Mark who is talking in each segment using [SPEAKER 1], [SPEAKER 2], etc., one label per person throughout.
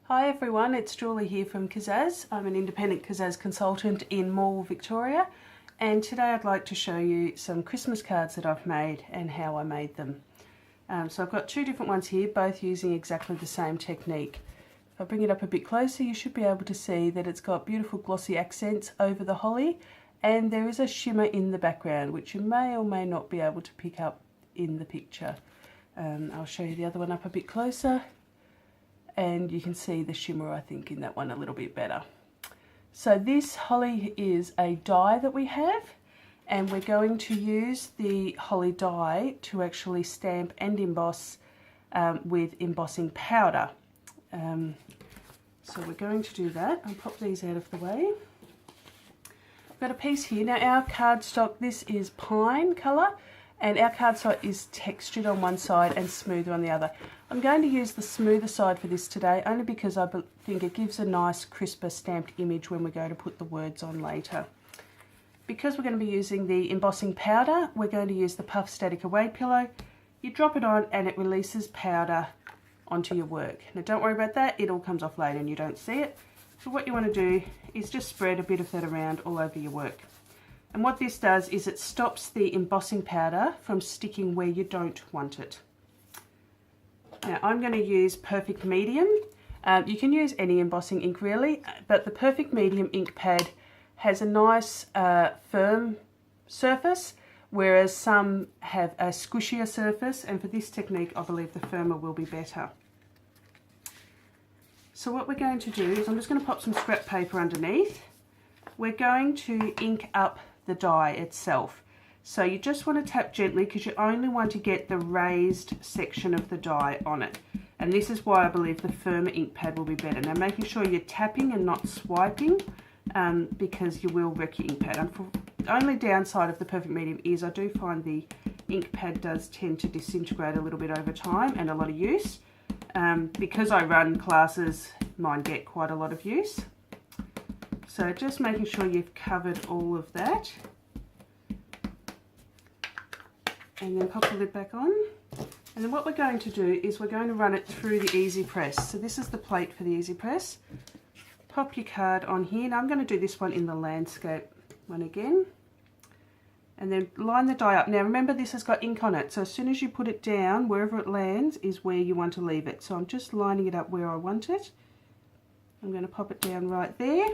[SPEAKER 1] Hi everyone, it's Julie here from Kaszazz. I'm an independent Kaszazz consultant in Morwell, Victoria, and today I'd like to show you some Christmas cards that I've made and how I made them. So I've got two different ones here, both using exactly the same technique. If I bring it up a bit closer, you should be able to see that it's got beautiful glossy accents over the holly, and there is a shimmer in the background, which you may or may not be able to pick up in the picture. I'll show you the other one up a bit closer. And you can see the shimmer, I think, in that one a little bit better. So this holly is a die that we have, and we're going to use the holly die to actually stamp and emboss with embossing powder. So we're going to do that. I'll pop these out of the way. I've got a piece here. Now our cardstock, this is pine colour, and our cardstock is textured on one side and smoother on the other. I'm going to use the smoother side for this today, only because I think it gives a nice crisper stamped image when we go to put the words on later. Because we're going to be using the embossing powder, we're going to use the Puff Static Away pillow. You drop it on and it releases powder onto your work. Now don't worry about that, it all comes off later and you don't see it. So what you want to do is just spread a bit of that around all over your work. And what this does is it stops the embossing powder from sticking where you don't want it. Now I'm going to use Perfect Medium. You can use any embossing ink really, but the Perfect Medium ink pad has a nice firm surface, whereas some have a squishier surface, and for this technique I believe the firmer will be better. So what we're going to do is I'm just going to pop some scrap paper underneath. We're going to ink up the die itself. So you just want to tap gently because you only want to get the raised section of the die on it. And this is why I believe the firmer ink pad will be better. Now making sure you're tapping and not swiping because you will wreck your ink pad. The only downside of the Perfect Medium is I do find the ink pad does tend to disintegrate a little bit over time and a lot of use. Because I run classes, mine get quite a lot of use. So just making sure you've covered all of that. And then pop the lid back on. And then what we're going to do is we're going to run it through the Ezy-Press. So this is the plate for the Ezy-Press. Pop your card on here. Now I'm going to do this one in the landscape one again. And then line the die up. Now remember, this has got ink on it. So as soon as you put it down, wherever it lands is where you want to leave it. So I'm just lining it up where I want it. I'm going to pop it down right there.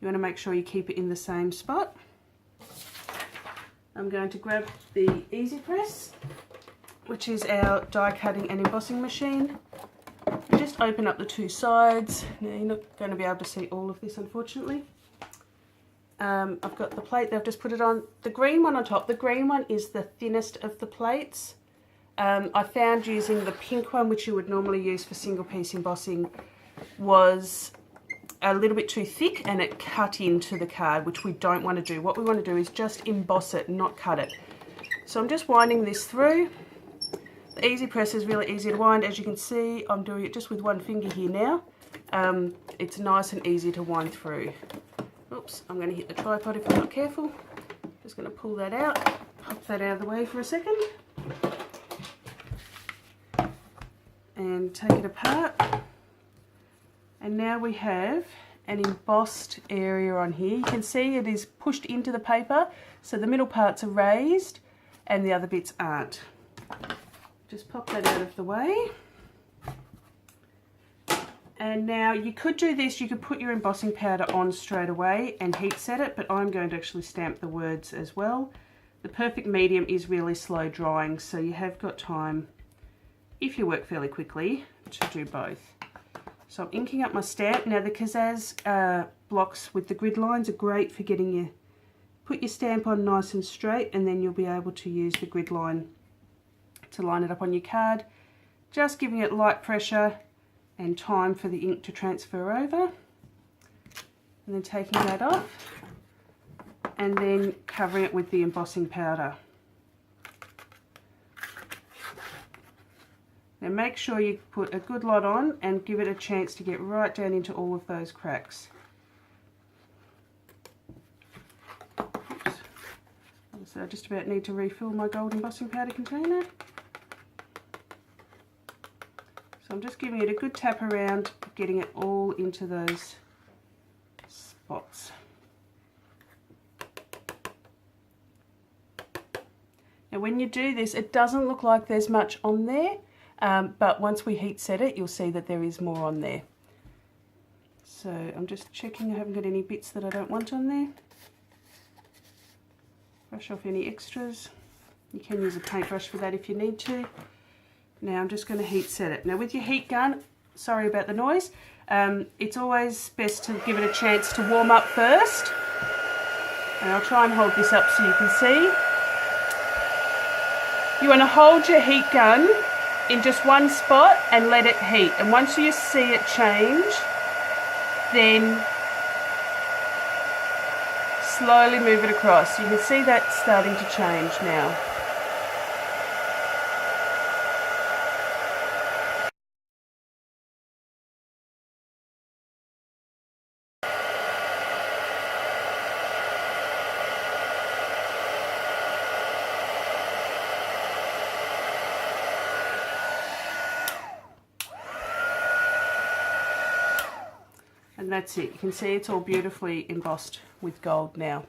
[SPEAKER 1] You want to make sure you keep it in the same spot. I'm going to grab the Ezy-Press, which is our die cutting and embossing machine. Just open up the two sides. Now you're not going to be able to see all of this, unfortunately. I've got the plate that I've just put it on. The green one on top, the green one is the thinnest of the plates. I found using the pink one, which you would normally use for single piece embossing, was a little bit too thick and it cut into the card, which we don't want to do. What we want to do is just emboss it, not cut it. So I'm just winding this through. The Ezy-Press is really easy to wind. As you can see, I'm doing it just with one finger here now. It's nice and easy to wind through. Oops, I'm going to hit the tripod if I'm not careful. Just going to pull that out, pop that out of the way for a second. And take it apart. And now we have an embossed area on here. You can see it is pushed into the paper, so the middle parts are raised and the other bits aren't. Just pop that out of the way. And now you could do this, you could put your embossing powder on straight away and heat set it, but I'm going to actually stamp the words as well. The Perfect Medium is really slow drying, so you have got time, if you work fairly quickly, to do both. So I'm inking up my stamp. Now the Kaszazz blocks with the grid lines are great for getting you, put your stamp on nice and straight, and then you'll be able to use the grid line to line it up on your card. Just giving it light pressure and time for the ink to transfer over. And then taking that off and then covering it with the embossing powder. Now make sure you put a good lot on and give it a chance to get right down into all of those cracks. Oops. So I just about need to refill my gold embossing powder container. So I'm just giving it a good tap around, getting it all into those spots. Now when you do this, it doesn't look like there's much on there, but once we heat set it, you'll see that there is more on there. So I'm just checking I haven't got any bits that I don't want on there. Brush off any extras. You can use a paintbrush for that if you need to. Now I'm just going to heat set it. Now with your heat gun, sorry about the noise, it's always best to give it a chance to warm up first. And I'll try and hold this up so you can see. You want to hold your heat gun in just one spot and let it heat. And once you see it change, then slowly move it across. You can see that starting to change now. And that's it. You can see it's all beautifully embossed with gold now.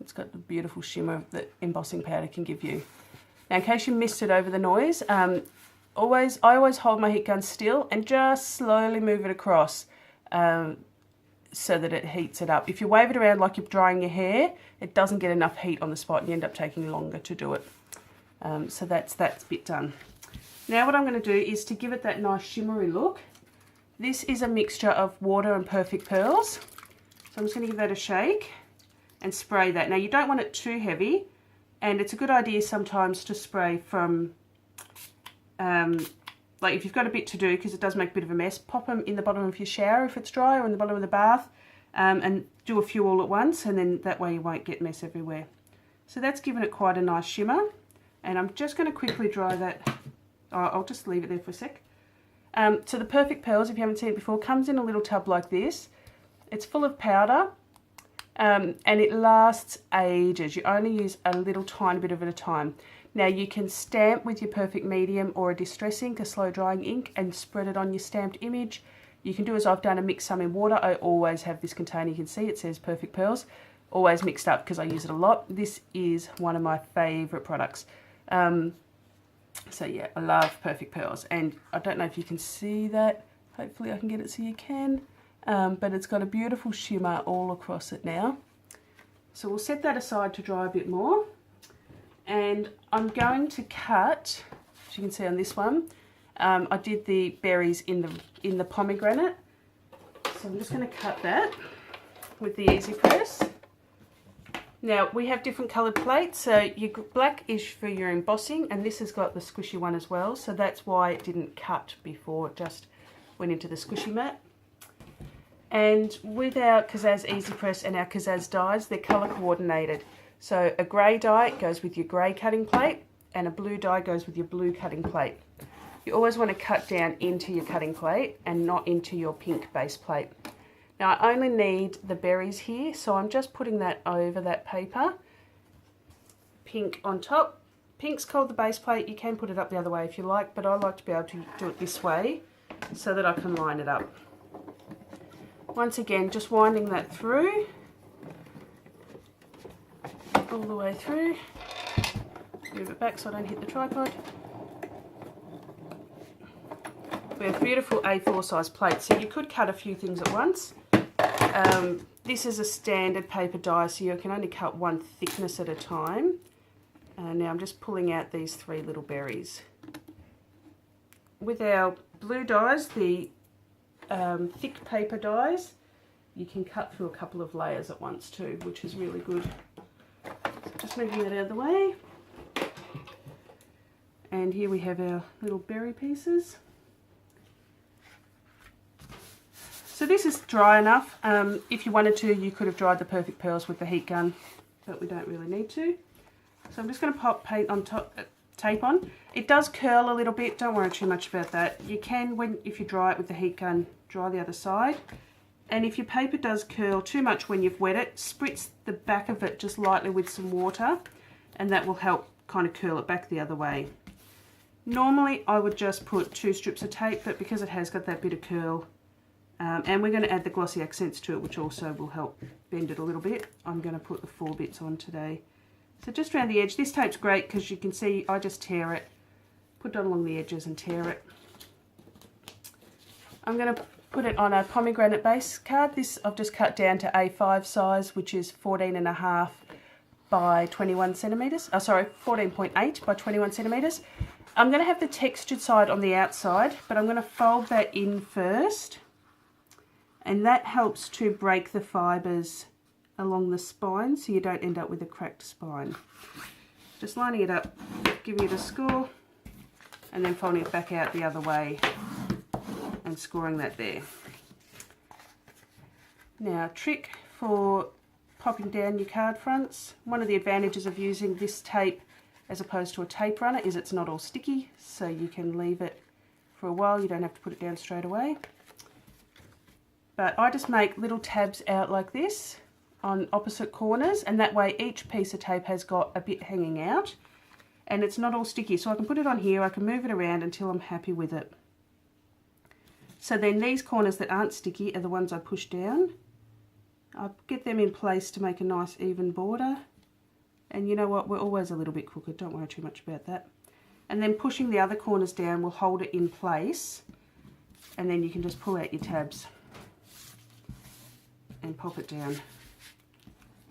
[SPEAKER 1] It's got the beautiful shimmer that embossing powder can give you. Now in case you missed it over the noise, I always hold my heat gun still and just slowly move it across so that it heats it up. If you wave it around like you're drying your hair, it doesn't get enough heat on the spot and you end up taking longer to do it. So that's that bit done. Now what I'm going to do is to give it that nice shimmery look. This is a mixture of water and Perfect Pearls. So I'm just going to give that a shake and spray that. Now you don't want it too heavy, and it's a good idea sometimes to spray from, like if you've got a bit to do, because it does make a bit of a mess, pop them in the bottom of your shower if it's dry, or in the bottom of the bath, and do a few all at once, and then that way you won't get mess everywhere. So that's given it quite a nice shimmer, and I'm just going to quickly dry that. I'll just leave it there for a sec. So the Perfect Pearls, if you haven't seen it before, comes in a little tub like this. It's full of powder, and it lasts ages. You only use a little tiny bit of it at a time. Now you can stamp with your Perfect Medium or a Distress ink, a slow drying ink, and spread it on your stamped image. You can do as I've done and mix some in water. I always have this container, you can see it says Perfect Pearls, always mixed up because I use it a lot. This is one of my favourite products. So yeah, I love Perfect Pearls, and I don't know if you can see that. Hopefully I can get it so you can. But it's got a beautiful shimmer all across it now. So we'll set that aside to dry a bit more. And I'm going to cut, as you can see on this one, I did the berries in the pomegranate. So I'm just going to cut that with the Ezy-Press. Now we have different coloured plates, so your black is for your embossing, and this has got the squishy one as well, so that's why it didn't cut before, it just went into the squishy mat. And with our Kaszazz Ezy-Press and our Kaszazz dies, they're colour coordinated. So a grey die goes with your grey cutting plate, and a blue die goes with your blue cutting plate. You always want to cut down into your cutting plate and not into your pink base plate. Now I only need the berries here, so I'm just putting that over that paper. Pink on top. Pink's called the base plate. You can put it up the other way if you like, but I like to be able to do it this way so that I can line it up. Once again, just winding that through, all the way through. Move it back so I don't hit the tripod. We have beautiful A4 size plates, so you could cut a few things at once. This is a standard paper die, so you can only cut one thickness at a time. Now I'm just pulling out these 3 little berries. With our blue dies, the thick paper dies, you can cut through a couple of layers at once too, which is really good. So just moving that out of the way. And here we have our little berry pieces. So this is dry enough. If you wanted to, you could have dried the Perfect Pearls with the heat gun, but we don't really need to. So I'm just going to pop paint on top, tape on. It does curl a little bit, don't worry too much about that. You can, if you dry it with the heat gun, dry the other side. And if your paper does curl too much when you've wet it, spritz the back of it just lightly with some water, and that will help kind of curl it back the other way. Normally I would just put 2 strips of tape, but because it has got that bit of curl, and we're going to add the Glossy Accents to it, which also will help bend it a little bit, I'm going to put the 4 bits on today. So just around the edge. This tape's great because you can see I just tear it, put it along the edges and tear it. I'm going to put it on a pomegranate base card. This I've just cut down to A5 size, which is 14.5 by 21 centimetres. Oh, sorry, 14.8 by 21 centimetres. I'm going to have the textured side on the outside, but I'm going to fold that in first, and that helps to break the fibres along the spine so you don't end up with a cracked spine. Just lining it up, giving it a score, and then folding it back out the other way and scoring that there. Now, trick for popping down your card fronts. One of the advantages of using this tape as opposed to a tape runner is it's not all sticky, so you can leave it for a while. You don't have to put it down straight away. But I just make little tabs out like this on opposite corners, and that way each piece of tape has got a bit hanging out and it's not all sticky. So I can put it on here, I can move it around until I'm happy with it. So then these corners that aren't sticky are the ones I push down. I'll get them in place to make a nice even border. And you know what, we're always a little bit crooked, don't worry too much about that. And then pushing the other corners down will hold it in place, and then you can just pull out your tabs and pop it down.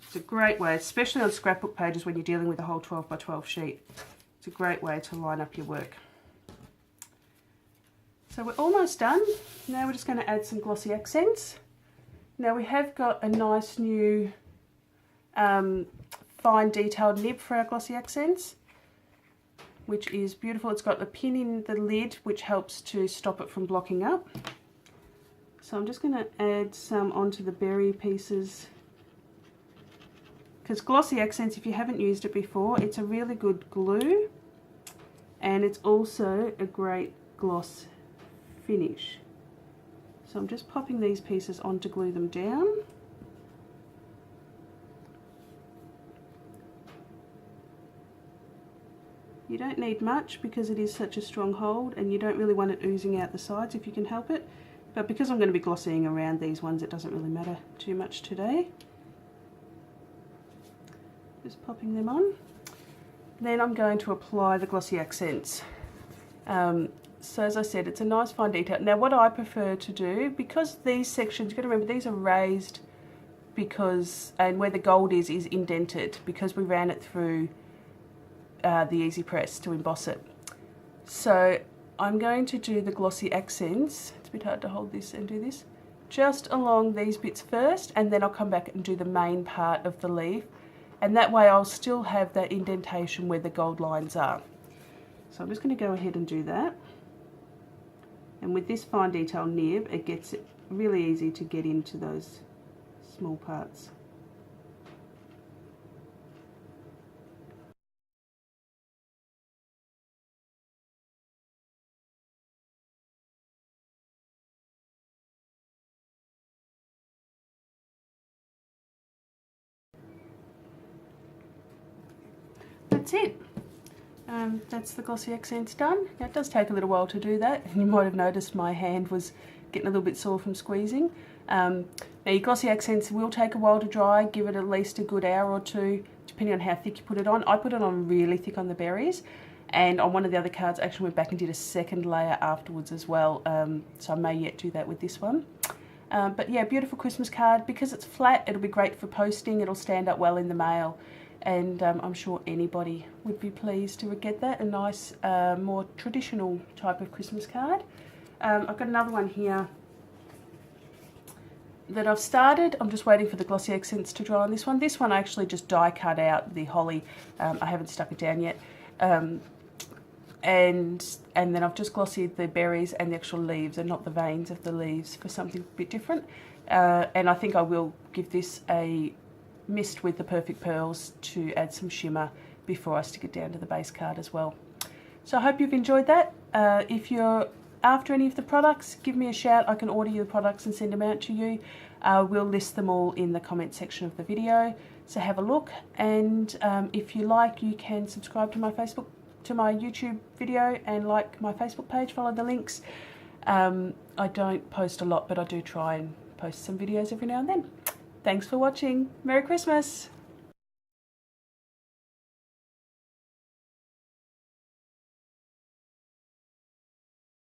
[SPEAKER 1] It's a great way, especially on scrapbook pages when you're dealing with a whole 12 by 12 sheet. It's a great way to line up your work. So we're almost done. Now we're just going to add some glossy accents. Now we have got a nice new fine detailed nib for our glossy accents, which is beautiful. It's got a pin in the lid which helps to stop it from blocking up. So I'm just going to add some onto the berry pieces, because glossy accents, if you haven't used it before, it's a really good glue and it's also a great gloss finish. So I'm just popping these pieces on to glue them down. You don't need much because it is such a strong hold, and you don't really want it oozing out the sides if you can help it. But because I'm going to be glossying around these ones, it doesn't really matter too much today. Just popping them on. Then I'm going to apply the glossy accents. So as I said, it's a nice fine detail. Now what I prefer to do, because these sections, you've got to remember these are raised because, and where the gold is indented because we ran it through the Ezy-Press to emboss it. So I'm going to do the glossy accents, it's a bit hard to hold this and do this, just along these bits first, and then I'll come back and do the main part of the leaf, and that way I'll still have that indentation where the gold lines are. So I'm just going to go ahead and do that. And with this fine detail nib, it gets it really easy to get into those small parts. That's it. That's the glossy accents done. Now, it does take a little while to do that. You might have noticed my hand was getting a little bit sore from squeezing. Now your glossy accents will take a while to dry. Give it at least a good hour or two, depending on how thick you put it on. I put it on really thick on the berries, and on one of the other cards I actually went back and did a second layer afterwards as well. So I may yet do that with this one. But yeah, beautiful Christmas card. Because it's flat, it'll be great for posting. It'll stand up well in the mail. And I'm sure anybody would be pleased to get that, a nice, more traditional type of Christmas card. I've got another one here that I've started. I'm just waiting for the glossy accents to dry on this one. This one I actually just die cut out the holly. I haven't stuck it down yet. And then I've just glossied the berries and the actual leaves and not the veins of the leaves for something a bit different. And I think I will give this a mist with the Perfect Pearls to add some shimmer before I stick it down to the base card as well. So I hope you've enjoyed that. If you're after any of the products, give me a shout. I can order you the products and send them out to you. We'll list them all in the comment section of the video, so have a look. And if you like, you can subscribe to my Facebook to my YouTube video and like my Facebook page, follow the links. I don't post a lot, but I do try and post some videos every now and then. Thanks for watching. Merry Christmas!